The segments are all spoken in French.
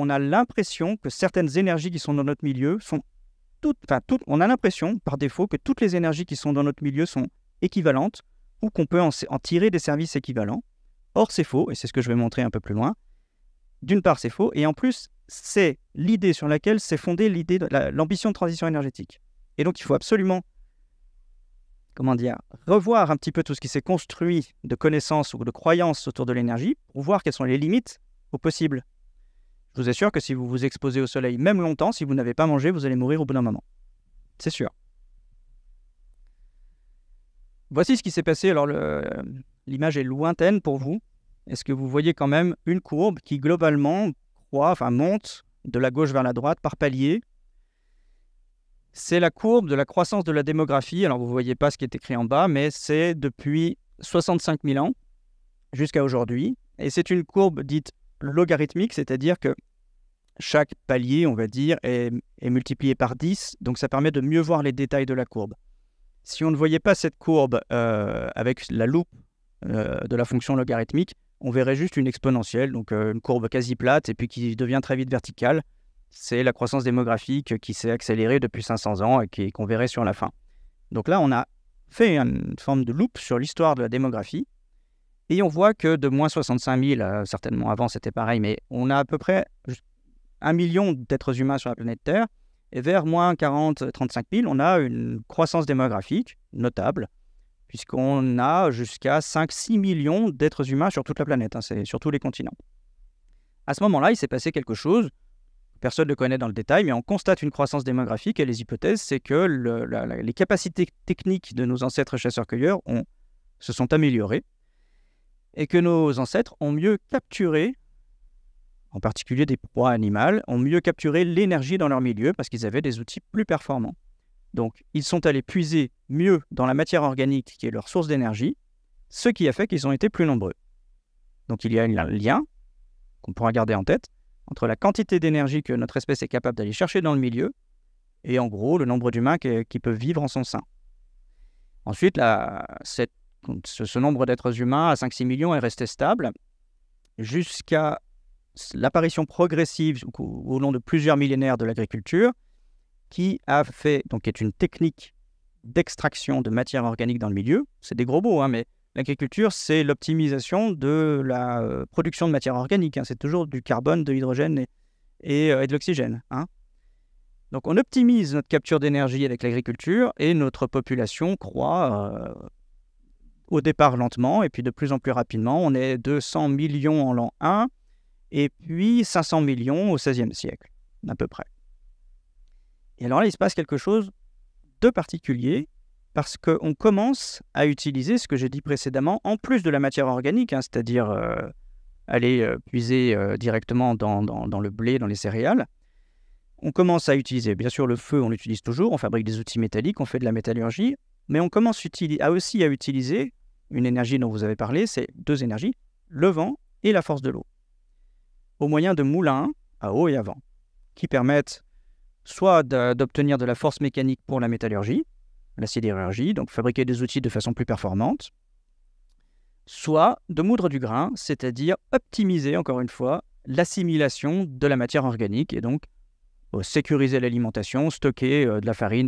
on a l'impression que certaines énergies qui sont dans notre milieu sont on a l'impression, par défaut, que toutes les énergies qui sont dans notre milieu sont équivalentes ou qu'on peut en tirer des services équivalents. Or, c'est faux, et c'est ce que je vais montrer un peu plus loin. D'une part, c'est faux, et en plus, c'est l'idée sur laquelle s'est fondée l'ambition de transition énergétique. Et donc, il faut absolument, revoir un petit peu tout ce qui s'est construit de connaissances ou de croyances autour de l'énergie pour voir quelles sont les limites au possible. Je vous assure que si vous vous exposez au soleil, même longtemps, si vous n'avez pas mangé, vous allez mourir au bout d'un moment. C'est sûr. Voici ce qui s'est passé. Alors, l'image est lointaine pour vous. Est-ce que vous voyez quand même une courbe qui, globalement, monte de la gauche vers la droite par palier? C'est la courbe de la croissance de la démographie. Alors, vous ne voyez pas ce qui est écrit en bas, mais c'est depuis 65 000 ans jusqu'à aujourd'hui. Et c'est une courbe dite logarithmique, c'est-à-dire que chaque palier, on va dire, est multiplié par 10. Donc, ça permet de mieux voir les détails de la courbe. Si on ne voyait pas cette courbe avec la loupe de la fonction logarithmique, on verrait juste une exponentielle, donc une courbe quasi plate et puis qui devient très vite verticale. C'est la croissance démographique qui s'est accélérée depuis 500 ans et qu'on verrait sur la fin. Donc là, on a fait une forme de loupe sur l'histoire de la démographie et on voit que de moins 65 000, certainement avant c'était pareil, mais on a à peu près 1 million d'êtres humains sur la planète Terre. Et vers moins 40-35 000, on a une croissance démographique notable, puisqu'on a jusqu'à 5-6 millions d'êtres humains sur toute la planète, c'est sur tous les continents. À ce moment-là, il s'est passé quelque chose, personne ne le connaît dans le détail, mais on constate une croissance démographique et les hypothèses, c'est que les capacités techniques de nos ancêtres chasseurs-cueilleurs se sont améliorées et que nos ancêtres ont mieux capturé, en particulier des proies animales, ont mieux capturé l'énergie dans leur milieu parce qu'ils avaient des outils plus performants. Donc, ils sont allés puiser mieux dans la matière organique qui est leur source d'énergie, ce qui a fait qu'ils ont été plus nombreux. Donc, il y a un lien qu'on pourra garder en tête entre la quantité d'énergie que notre espèce est capable d'aller chercher dans le milieu et en gros le nombre d'humains qui peuvent vivre en son sein. Ensuite, ce nombre d'êtres humains à 5-6 millions est resté stable jusqu'à l'apparition progressive au long de plusieurs millénaires de l'agriculture qui est une technique d'extraction de matière organique dans le milieu. C'est des gros mots, mais l'agriculture, c'est l'optimisation de la production de matière organique. C'est toujours du carbone, de l'hydrogène et de l'oxygène. Donc, on optimise notre capture d'énergie avec l'agriculture et notre population croît au départ lentement et puis de plus en plus rapidement. On est 200 millions en l'an 1 et puis 500 millions au XVIe siècle, à peu près. Et alors là, il se passe quelque chose de particulier parce qu'on commence à utiliser ce que j'ai dit précédemment, en plus de la matière organique, c'est-à-dire aller puiser directement dans le blé, dans les céréales. On commence à utiliser, bien sûr, le feu, on l'utilise toujours, on fabrique des outils métalliques, on fait de la métallurgie, mais on commence aussi à utiliser une énergie dont vous avez parlé, c'est deux énergies, le vent et la force de l'eau, au moyen de moulins à eau et à vent, qui permettent soit d'obtenir de la force mécanique pour la métallurgie, la sidérurgie, donc fabriquer des outils de façon plus performante, soit de moudre du grain, c'est-à-dire optimiser, encore une fois, l'assimilation de la matière organique et donc sécuriser l'alimentation, stocker de la farine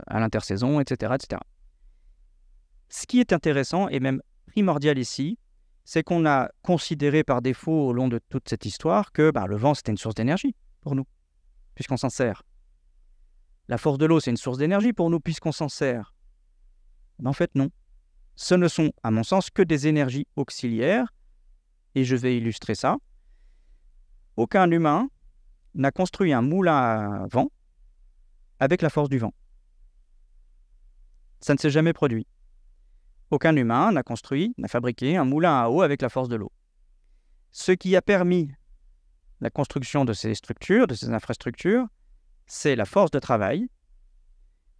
à l'intersaison, etc., etc. Ce qui est intéressant et même primordial ici, c'est qu'on a considéré par défaut au long de toute cette histoire que le vent, c'était une source d'énergie pour nous, puisqu'on s'en sert. La force de l'eau, c'est une source d'énergie pour nous, puisqu'on s'en sert. Mais en fait, non. Ce ne sont, à mon sens, que des énergies auxiliaires, et je vais illustrer ça. Aucun humain n'a construit un moulin à vent avec la force du vent. Ça ne s'est jamais produit. Aucun humain n'a fabriqué un moulin à eau avec la force de l'eau. Ce qui a permis la construction de ces structures, de ces infrastructures, c'est la force de travail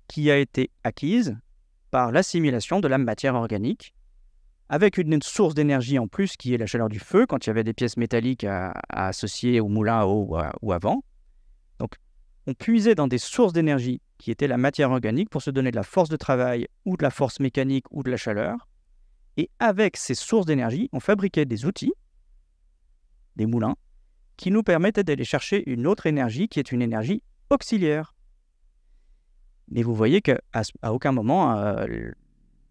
qui a été acquise par l'assimilation de la matière organique avec une source d'énergie en plus qui est la chaleur du feu quand il y avait des pièces métalliques à associer au moulin à eau ou à vent. Donc, on puisait dans des sources d'énergie qui étaient la matière organique pour se donner de la force de travail ou de la force mécanique ou de la chaleur. Et avec ces sources d'énergie, on fabriquait des outils, des moulins, qui nous permettait d'aller chercher une autre énergie qui est une énergie auxiliaire. Mais vous voyez qu'à aucun moment,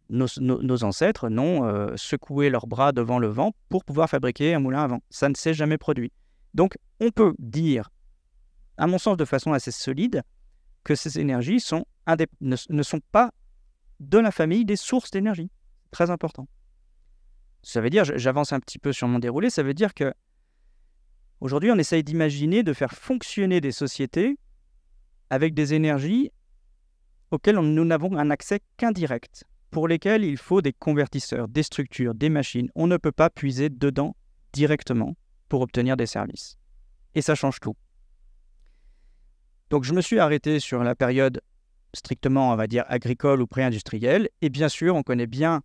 nos ancêtres n'ont secoué leurs bras devant le vent pour pouvoir fabriquer un moulin à vent. Ça ne s'est jamais produit. Donc, on peut dire, à mon sens de façon assez solide, que ces énergies ne sont pas de la famille des sources d'énergie. Très important. Ça veut dire, j'avance un petit peu sur mon déroulé, ça veut dire que aujourd'hui, on essaye d'imaginer de faire fonctionner des sociétés avec des énergies auxquelles nous n'avons un accès qu'indirect, pour lesquelles il faut des convertisseurs, des structures, des machines. On ne peut pas puiser dedans directement pour obtenir des services. Et ça change tout. Donc je me suis arrêté sur la période strictement, on va dire, agricole ou pré-industrielle. Et bien sûr, on connaît bien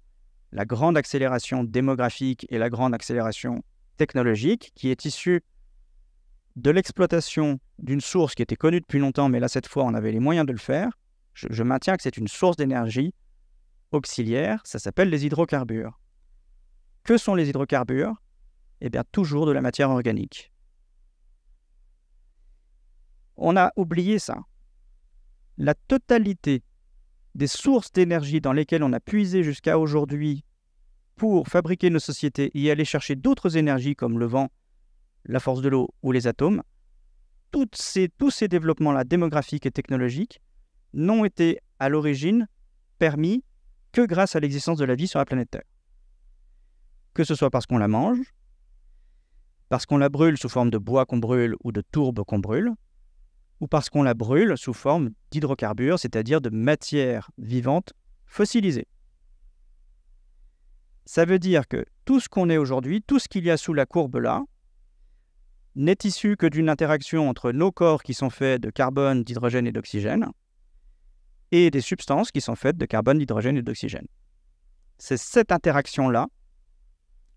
la grande accélération démographique et la grande accélération technologique qui est issue de l'exploitation d'une source qui était connue depuis longtemps, mais là, cette fois, on avait les moyens de le faire. Je maintiens que c'est une source d'énergie auxiliaire, ça s'appelle les hydrocarbures. Que sont les hydrocarbures? Eh bien, toujours de la matière organique. On a oublié ça. La totalité des sources d'énergie dans lesquelles on a puisé jusqu'à aujourd'hui pour fabriquer nos sociétés et aller chercher d'autres énergies comme le vent, la force de l'eau ou les atomes, tous ces développements-là démographiques et technologiques n'ont été à l'origine permis que grâce à l'existence de la vie sur la planète Terre. Que ce soit parce qu'on la mange, parce qu'on la brûle sous forme de bois qu'on brûle ou de tourbe qu'on brûle, ou parce qu'on la brûle sous forme d'hydrocarbures, c'est-à-dire de matière vivante fossilisée. Ça veut dire que tout ce qu'on est aujourd'hui, tout ce qu'il y a sous la courbe là, n'est issu que d'une interaction entre nos corps qui sont faits de carbone, d'hydrogène et d'oxygène, et des substances qui sont faites de carbone, d'hydrogène et d'oxygène. C'est cette interaction-là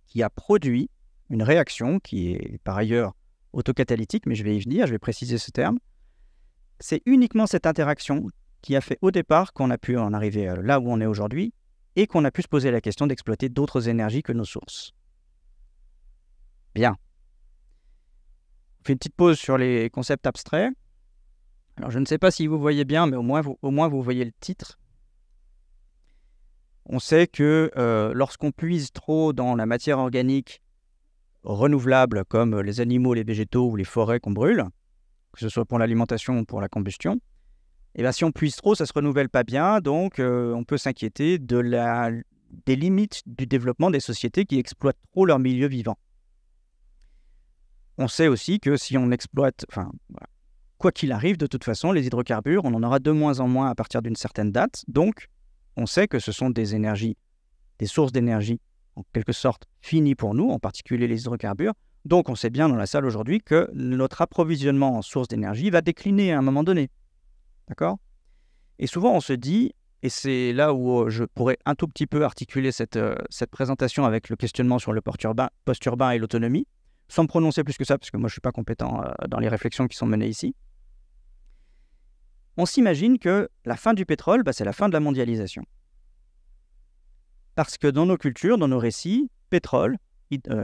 qui a produit une réaction qui est par ailleurs autocatalytique, mais je vais y venir, je vais préciser ce terme. C'est uniquement cette interaction qui a fait au départ qu'on a pu en arriver là où on est aujourd'hui et qu'on a pu se poser la question d'exploiter d'autres énergies que nos sources. Bien. On fait une petite pause sur les concepts abstraits. Alors, je ne sais pas si vous voyez bien, mais au moins vous voyez le titre. On sait que lorsqu'on puise trop dans la matière organique renouvelable, comme les animaux, les végétaux ou les forêts qu'on brûle, que ce soit pour l'alimentation ou pour la combustion, et bien si on puise trop, ça ne se renouvelle pas bien, donc on peut s'inquiéter des limites du développement des sociétés qui exploitent trop leur milieu vivant. On sait aussi que si on exploite, quoi qu'il arrive, de toute façon, les hydrocarbures, on en aura de moins en moins à partir d'une certaine date. Donc, on sait que ce sont des énergies, des sources d'énergie, en quelque sorte, finies pour nous, en particulier les hydrocarbures. Donc, on sait bien dans la salle aujourd'hui que notre approvisionnement en sources d'énergie va décliner à un moment donné. D'accord? Et souvent, on se dit, et c'est là où je pourrais un tout petit peu articuler cette présentation avec le questionnement sur le post-urbain et l'autonomie, sans me prononcer plus que ça, parce que moi, je ne suis pas compétent dans les réflexions qui sont menées ici. On s'imagine que la fin du pétrole, c'est la fin de la mondialisation. Parce que dans nos cultures, dans nos récits, pétrole,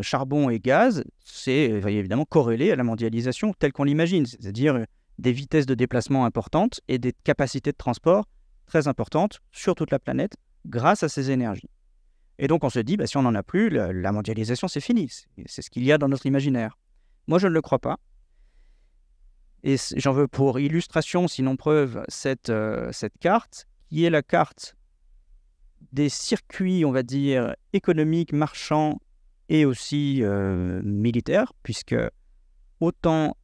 charbon et gaz, c'est évidemment corrélé à la mondialisation telle qu'on l'imagine, c'est-à-dire des vitesses de déplacement importantes et des capacités de transport très importantes sur toute la planète grâce à ces énergies. Et donc on se dit, si on n'en a plus, la mondialisation c'est fini, c'est ce qu'il y a dans notre imaginaire. Moi je ne le crois pas. Et j'en veux pour illustration, sinon preuve, cette carte, qui est la carte des circuits, on va dire, économiques, marchands et aussi militaires, puisque autant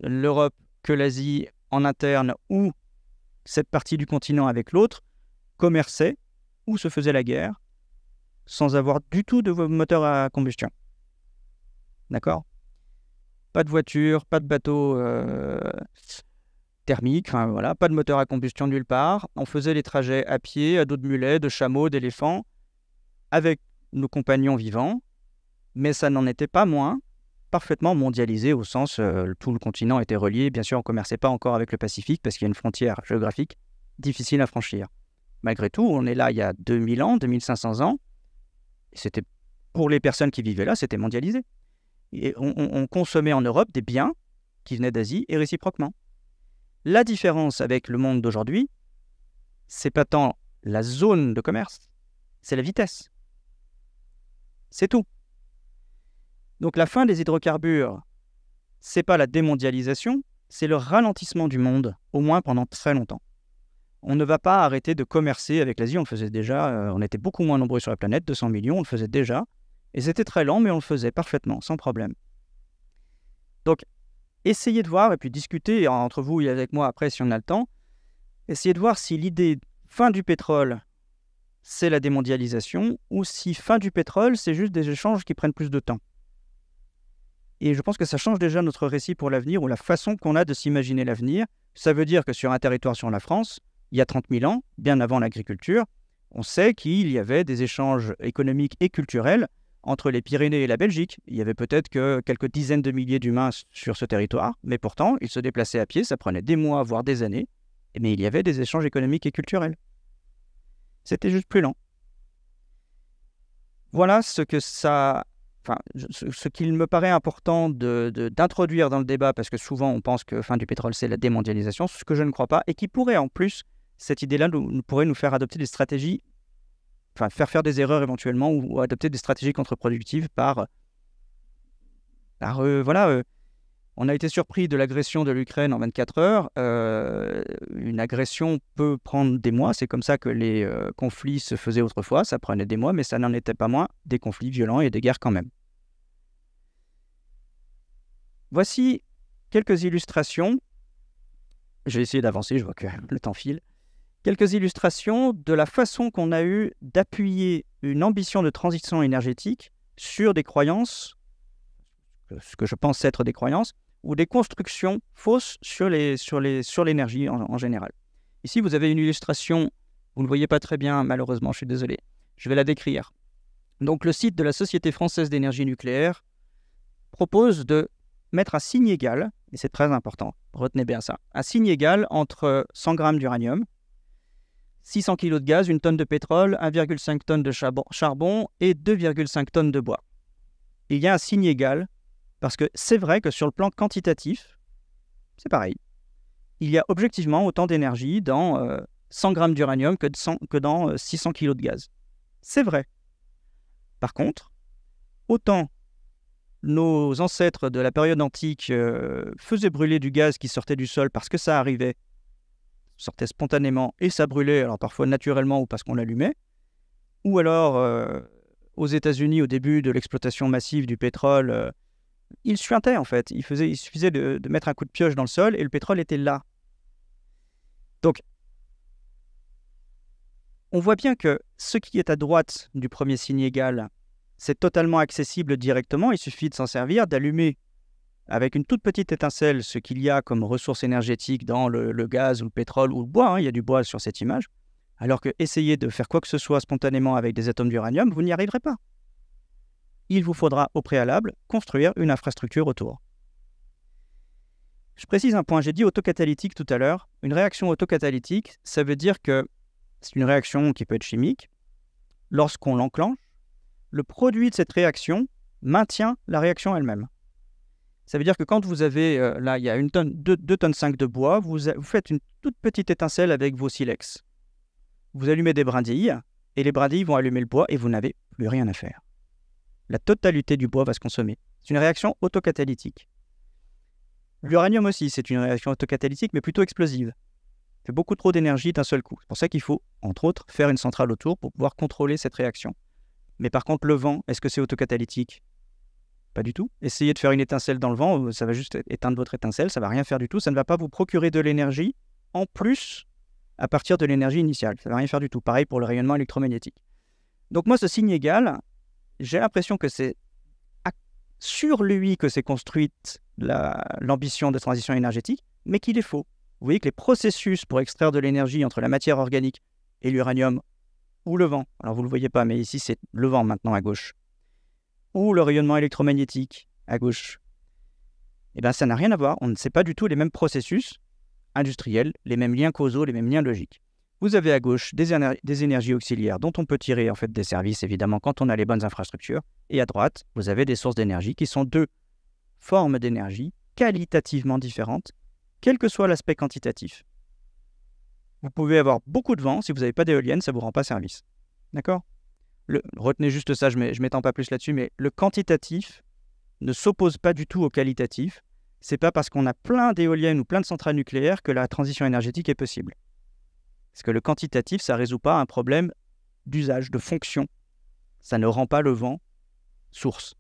l'Europe que l'Asie en interne ou cette partie du continent avec l'autre commerçaient ou se faisaient la guerre sans avoir du tout de moteur à combustion. D'accord ? Pas de voiture, pas de bateau thermique, pas de moteur à combustion nulle part. On faisait les trajets à pied, à dos de mulet, de chameau, d'éléphant, avec nos compagnons vivants, mais ça n'en était pas moins parfaitement mondialisé au sens tout le continent était relié. Bien sûr, on ne commerçait pas encore avec le Pacifique parce qu'il y a une frontière géographique difficile à franchir. Malgré tout, on est là il y a 2000 ans, 2500 ans. C'était, pour les personnes qui vivaient là, c'était mondialisé. Et on consommait en Europe des biens qui venaient d'Asie et réciproquement. La différence avec le monde d'aujourd'hui, c'est pas tant la zone de commerce, c'est la vitesse. C'est tout. Donc la fin des hydrocarbures, c'est pas la démondialisation, c'est le ralentissement du monde, au moins pendant très longtemps. On ne va pas arrêter de commercer avec l'Asie, on le faisait déjà, on était beaucoup moins nombreux sur la planète, 200 millions, on le faisait déjà, et c'était très lent, mais on le faisait parfaitement, sans problème. Donc, essayez de voir, et puis discuter entre vous et avec moi après si on a le temps, essayez de voir si l'idée fin du pétrole, c'est la démondialisation, ou si fin du pétrole, c'est juste des échanges qui prennent plus de temps. Et je pense que ça change déjà notre récit pour l'avenir, ou la façon qu'on a de s'imaginer l'avenir. Ça veut dire que sur un territoire sur la France, il y a 30 000 ans, bien avant l'agriculture, on sait qu'il y avait des échanges économiques et culturels entre les Pyrénées et la Belgique. Il y avait peut-être que quelques dizaines de milliers d'humains sur ce territoire, mais pourtant, ils se déplaçaient à pied, ça prenait des mois, voire des années, mais il y avait des échanges économiques et culturels. C'était juste plus lent. Voilà ce qu'il me paraît important d'introduire dans le débat, parce que souvent on pense que fin du pétrole c'est la démondialisation, ce que je ne crois pas, et qui pourrait en plus, cette idée-là pourrait nous faire adopter des stratégies, faire des erreurs éventuellement, ou adopter des stratégies contre-productives on a été surpris de l'agression de l'Ukraine en 24 heures. Une agression peut prendre des mois. C'est comme ça que les conflits se faisaient autrefois. Ça prenait des mois, mais ça n'en était pas moins des conflits violents et des guerres quand même. Voici quelques illustrations. Je vais essayer d'avancer, je vois que le temps file. Quelques illustrations de la façon qu'on a eu d'appuyer une ambition de transition énergétique sur des croyances, ce que je pense être des croyances, ou des constructions fausses sur l'énergie en général. Ici, vous avez une illustration, vous ne voyez pas très bien, malheureusement, je suis désolé. Je vais la décrire. Donc, le site de la Société française d'énergie nucléaire propose de mettre un signe égal, et c'est très important, retenez bien ça, un signe égal entre 100 grammes d'uranium, 600 kg de gaz, 1 tonne de pétrole, 1,5 tonne de charbon et 2,5 tonnes de bois. Il y a un signe égal parce que c'est vrai que sur le plan quantitatif, c'est pareil. Il y a objectivement autant d'énergie dans 100 grammes d'uranium que dans 600 kg de gaz. C'est vrai. Par contre, autant nos ancêtres de la période antique faisaient brûler du gaz qui sortait du sol parce que ça arrivait, sortait spontanément et ça brûlait, alors parfois naturellement ou parce qu'on l'allumait, ou alors aux États-Unis au début de l'exploitation massive du pétrole, il suintait en fait, il suffisait de mettre un coup de pioche dans le sol et le pétrole était là. Donc, on voit bien que ce qui est à droite du premier signe égal, c'est totalement accessible directement, il suffit de s'en servir, d'allumer avec une toute petite étincelle ce qu'il y a comme ressources énergétiques dans le gaz ou le pétrole ou le bois, il y a du bois sur cette image, alors que essayer de faire quoi que ce soit spontanément avec des atomes d'uranium, vous n'y arriverez pas. Il vous faudra au préalable construire une infrastructure autour. Je précise un point, j'ai dit autocatalytique tout à l'heure. Une réaction autocatalytique, ça veut dire que c'est une réaction qui peut être chimique. Lorsqu'on l'enclenche, le produit de cette réaction maintient la réaction elle-même. Ça veut dire que quand vous avez, là il y a 2 tonnes 5 de bois, vous faites une toute petite étincelle avec vos silex. Vous allumez des brindilles, et les brindilles vont allumer le bois et vous n'avez plus rien à faire. La totalité du bois va se consommer. C'est une réaction autocatalytique. L'uranium aussi, c'est une réaction autocatalytique, mais plutôt explosive. Il fait beaucoup trop d'énergie d'un seul coup. C'est pour ça qu'il faut, entre autres, faire une centrale autour pour pouvoir contrôler cette réaction. Mais par contre, le vent, est-ce que c'est autocatalytique ? Pas du tout. Essayez de faire une étincelle dans le vent, ça va juste éteindre votre étincelle, ça ne va rien faire du tout, ça ne va pas vous procurer de l'énergie en plus à partir de l'énergie initiale. Ça ne va rien faire du tout. Pareil pour le rayonnement électromagnétique. Donc moi, ce signe égal, j'ai l'impression que c'est sur lui que s'est construite l'ambition de transition énergétique, mais qu'il est faux. Vous voyez que les processus pour extraire de l'énergie entre la matière organique et l'uranium, ou le vent, alors vous ne le voyez pas, mais ici c'est le vent maintenant à gauche, ou le rayonnement électromagnétique à gauche, eh bien ça n'a rien à voir, on ne sait pas du tout les mêmes processus industriels, les mêmes liens causaux, les mêmes liens logiques. Vous avez à gauche des énergies auxiliaires dont on peut tirer en fait des services évidemment quand on a les bonnes infrastructures, et à droite, vous avez des sources d'énergie qui sont deux formes d'énergie qualitativement différentes, quel que soit l'aspect quantitatif. Vous pouvez avoir beaucoup de vent, si vous n'avez pas d'éolienne, ça ne vous rend pas service. D'accord ? Retenez juste ça, je ne m'étends pas plus là-dessus, mais le quantitatif ne s'oppose pas du tout au qualitatif. C'est pas parce qu'on a plein d'éoliennes ou plein de centrales nucléaires que la transition énergétique est possible. Parce que le quantitatif, ça ne résout pas un problème d'usage, de fonction. Ça ne rend pas le vent source.